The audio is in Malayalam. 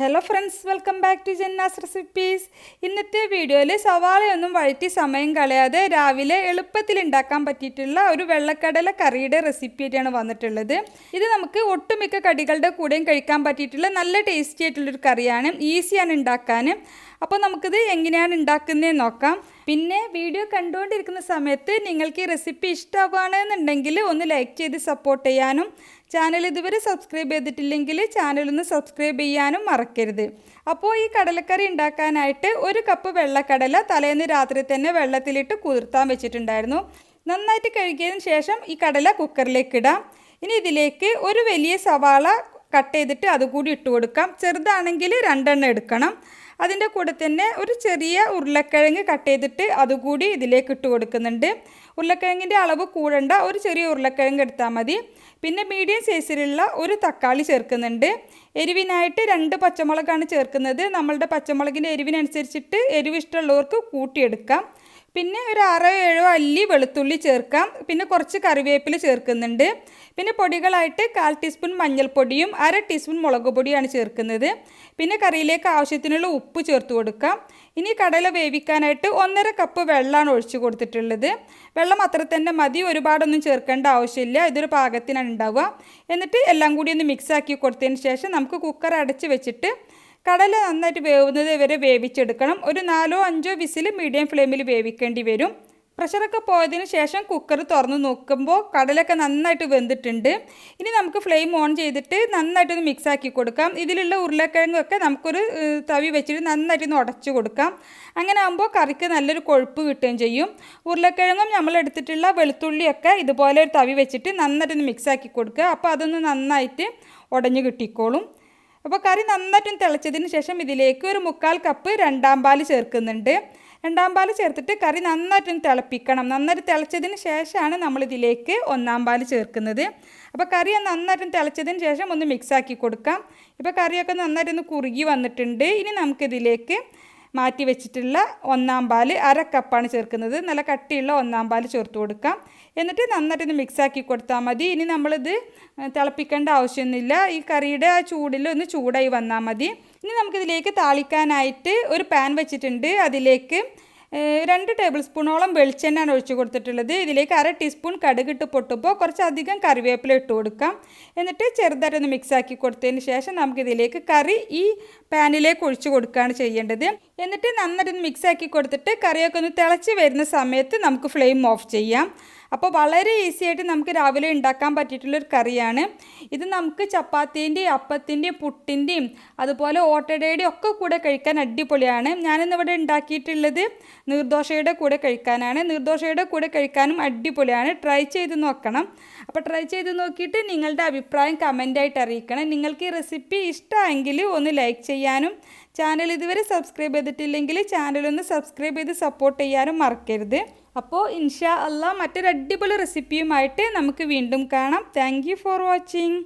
Hello friends, welcome back to Janna's recipes. ഇന്നത്തെ വീഡിയോയിൽ സവാളയൊന്നും വഴറ്റി സമയം കളയാതെ രാവിലെ എളുപ്പത്തിൽ ഉണ്ടാക്കാൻ പറ്റിയിട്ടുള്ള ഒരു വെള്ളക്കടല കറിയുടെ റെസിപ്പി ആയിട്ടാണ് വന്നിട്ടുള്ളത്. ഇത് നമുക്ക് ഒട്ടുമിക്ക കടികളുടെ കൂടെയും കഴിക്കാൻ പറ്റിയിട്ടുള്ള നല്ല ടേസ്റ്റി ആയിട്ടുള്ളൊരു കറിയാണ്. ഈസിയാണ് ഉണ്ടാക്കാൻ. അപ്പോൾ നമുക്കിത് എങ്ങനെയാണ് ഉണ്ടാക്കുന്നതെന്ന് നോക്കാം. പിന്നെ വീഡിയോ കണ്ടുകൊണ്ടിരിക്കുന്ന സമയത്ത് നിങ്ങൾക്ക് ഈ റെസിപ്പി ഇഷ്ടമാവുകയാണെന്നുണ്ടെങ്കിൽ ഒന്ന് ലൈക്ക് ചെയ്ത് സപ്പോർട്ട് ചെയ്യാനും ചാനൽ ഇതുവരെ സബ്സ്ക്രൈബ് ചെയ്തിട്ടില്ലെങ്കിൽ ചാനലൊന്ന് സബ്സ്ക്രൈബ് ചെയ്യാനും മറക്കരുത്. അപ്പോൾ ഈ കടലക്കറി ഉണ്ടാക്കാനായിട്ട് 1 കപ്പ് വെള്ളക്കടല തലേന്ന് രാത്രി തന്നെ വെള്ളത്തിലിട്ട് കുതിർത്താൻ വെച്ചിട്ടുണ്ടായിരുന്നു. നന്നായിട്ട് കഴുകിയതിന് ശേഷം ഈ കടല കുക്കറിലേക്ക് ഇടാം. ഇനി ഇതിലേക്ക് ഒരു വലിയ സവാള കട്ട് ചെയ്തിട്ട് അതുകൂടി ഇട്ട് കൊടുക്കാം. ചെറുതാണെങ്കിൽ 2 എണ്ണം എടുക്കണം. അതിൻ്റെ കൂടെ തന്നെ ഒരു ചെറിയ ഉരുളക്കിഴങ്ങ് കട്ട് ചെയ്തിട്ട് അതുകൂടി ഇതിലേക്ക് ഇട്ട് കൊടുക്കുന്നുണ്ട്. ഉരുളക്കിഴങ്ങിൻ്റെ അളവ് കൂടണ്ട, ഒരു ചെറിയ ഉരുളക്കിഴങ്ങ് എടുത്താൽ മതി. പിന്നെ മീഡിയം സൈസിലുള്ള ഒരു തക്കാളി ചേർക്കുന്നുണ്ട്. എരിവിനായിട്ട് 2 പച്ചമുളകാണ് ചേർക്കുന്നത്. നമ്മളുടെ പച്ചമുളകിൻ്റെ എരിവിനനുസരിച്ചിട്ട് എരിവ് ഇഷ്ടമുള്ളവർക്ക് കൂട്ടിയെടുക്കാം. പിന്നെ ഒരു 6-7 അല്ലി വെളുത്തുള്ളി ചേർക്കാം. പിന്നെ കുറച്ച് കറിവേപ്പില ചേർക്കുന്നുണ്ട്. പിന്നെ പൊടികളായിട്ട് 1/4 ടീസ്പൂൺ മഞ്ഞൾപ്പൊടിയും 1/2 ടീസ്പൂൺ മുളക് പൊടിയാണ് ചേർക്കുന്നത്. പിന്നെ കറിയിലേക്ക് ആവശ്യത്തിനുള്ള ഉപ്പ് ചേർത്ത് കൊടുക്കാം. ഇനി കടല വേവിക്കാനായിട്ട് 1.5 കപ്പ് വെള്ളമാണ് ഒഴിച്ച് കൊടുത്തിട്ടുള്ളത്. വെള്ളം അത്ര തന്നെ മതി, ഒരുപാടൊന്നും ചേർക്കേണ്ട ആവശ്യമില്ല. ഇതൊരു പാകത്തിനാണ് ഉണ്ടാവുക. എന്നിട്ട് എല്ലാം കൂടി ഒന്ന് മിക്സാക്കി കൊടുത്തതിന് ശേഷം നമുക്ക് കുക്കർ അടച്ച് വെച്ചിട്ട് കടല നന്നായിട്ട് വേവുന്നത് വരെ വേവിച്ചെടുക്കണം. ഒരു 4-5 വിസിൽ മീഡിയം ഫ്ലെയിമിൽ വേവിക്കേണ്ടി വരും. പ്രഷറൊക്കെ പോയതിന് ശേഷം കുക്കർ തുറന്ന് നോക്കുമ്പോൾ കടലൊക്കെ നന്നായിട്ട് വെന്തിട്ടുണ്ട്. ഇനി നമുക്ക് ഫ്ലെയിം ഓൺ ചെയ്തിട്ട് നന്നായിട്ടൊന്ന് മിക്സാക്കി കൊടുക്കാം. ഇതിലുള്ള ഉരുളക്കിഴങ്ങൊക്കെ നമുക്കൊരു തവി വെച്ചിട്ട് നന്നായിട്ടൊന്ന് ഉടച്ചു കൊടുക്കാം. അങ്ങനെ ആകുമ്പോൾ കറിക്ക് നല്ലൊരു കൊഴുപ്പ് കിട്ടുകയും ചെയ്യും. ഉരുളക്കിഴങ്ങും നമ്മൾ എടുത്തിട്ടുള്ള വെളുത്തുള്ളിയൊക്കെ ഇതുപോലെ ഒരു തവി വെച്ചിട്ട് നന്നായിട്ടൊന്ന് മിക്സാക്കി കൊടുക്കുക. അപ്പോൾ അതൊന്ന് നന്നായിട്ട് ഉടഞ്ഞു കിട്ടിക്കോളും. അപ്പോൾ കറി നന്നായിട്ടും തിളച്ചതിന് ശേഷം ഇതിലേക്ക് ഒരു 1/4 കപ്പ് 2ാം പാൽ ചേർക്കുന്നുണ്ട്. 2ാം പാൽ ചേർത്തിട്ട് കറി നന്നായിട്ടും തിളപ്പിക്കണം. നന്നായിട്ട് തിളച്ചതിന് ശേഷമാണ് നമ്മളിതിലേക്ക് 1ാം പാൽ ചേർക്കുന്നത്. അപ്പോൾ കറി നന്നായിട്ടും തിളച്ചതിന് ശേഷം ഒന്ന് മിക്സാക്കി കൊടുക്കാം. ഇപ്പോൾ കറിയൊക്കെ നന്നായിട്ടൊന്ന് കുറുകി വന്നിട്ടുണ്ട്. ഇനി നമുക്കിതിലേക്ക് മാറ്റി വെച്ചിട്ടുള്ള 1ാം പാൽ 1/2 കപ്പാണ് ചേർക്കുന്നത്. നല്ല കട്ടിയുള്ള 1ാം പാൽ ചേർത്ത് കൊടുക്കാം. എന്നിട്ട് നന്നായിട്ടൊന്ന് മിക്സാക്കി കൊടുത്താൽ മതി. ഇനി നമ്മളിത് തിളപ്പിക്കേണ്ട ആവശ്യമൊന്നുമില്ല. ഈ കറിയുടെ ആ ചൂടിൽ ഒന്ന് ചൂടായി വന്നാൽ മതി. ഇനി നമുക്കിതിലേക്ക് താളിക്കാനായിട്ട് ഒരു പാൻ വെച്ചിട്ടുണ്ട്. അതിലേക്ക് 2 ടേബിൾ സ്പൂണോളം വെളിച്ചെണ്ണയാണ് ഒഴിച്ച് കൊടുത്തിട്ടുള്ളത്. ഇതിലേക്ക് 1/2 ടീസ്പൂൺ കടുകിട്ട് പൊട്ടുമ്പോൾ കുറച്ചധികം കറിവേപ്പില ഇട്ട് കൊടുക്കാം. എന്നിട്ട് ചെറുതായിട്ടൊന്ന് മിക്സാക്കി കൊടുത്തതിന് ശേഷം നമുക്കിതിലേക്ക് കറി ഈ പാനിലേക്ക് ഒഴിച്ച് കൊടുക്കുകയാണ് ചെയ്യേണ്ടത്. എന്നിട്ട് നന്നായിട്ടൊന്ന് മിക്സാക്കി കൊടുത്തിട്ട് കറിയൊക്കെ ഒന്ന് തിളച്ച് വരുന്ന സമയത്ത് നമുക്ക് ഫ്ലെയിം ഓഫ് ചെയ്യാം. അപ്പോൾ വളരെ ഈസി ആയിട്ട് നമുക്ക് രാവിലെ ഉണ്ടാക്കാൻ പറ്റിയിട്ടുള്ളൊരു കറിയാണ് ഇത്. നമുക്ക് ചപ്പാത്തിൻ്റെയും അപ്പത്തിൻ്റെയും പുട്ടിൻ്റെയും അതുപോലെ ഓട്ടടയുടെയും ഒക്കെ കൂടെ കഴിക്കാൻ അടിപൊളിയാണ്. ഞാനിന്നിവിടെ ഉണ്ടാക്കിയിട്ടുള്ളത് നീർദോശയുടെ കൂടെ കഴിക്കാനാണ്. നീർദോശയുടെ കൂടെ കഴിക്കാനും അടിപൊളിയാണ്. ട്രൈ ചെയ്ത് നോക്കണം. അപ്പോൾ ട്രൈ ചെയ്ത് നോക്കിയിട്ട് നിങ്ങളുടെ അഭിപ്രായം കമൻ്റായിട്ട് അറിയിക്കണം. നിങ്ങൾക്ക് ഈ റെസിപ്പി ഇഷ്ടമെങ്കിൽ ഒന്ന് ലൈക്ക് ചെയ്യാനും ചാനൽ ഇതുവരെ സബ്സ്ക്രൈബ് ചെയ്തിട്ടില്ലെങ്കിൽ ചാനലൊന്ന് സബ്സ്ക്രൈബ് ചെയ്ത് സപ്പോർട്ട് ചെയ്യാനും മറക്കരുത്. അപ്പോൾ ഇൻഷാ അല്ലാഹ് മറ്റൊരു അടിപൊളി റെസിപ്പിയുമായിട്ട് നമുക്ക് വീണ്ടും കാണാം. Thank you for watching.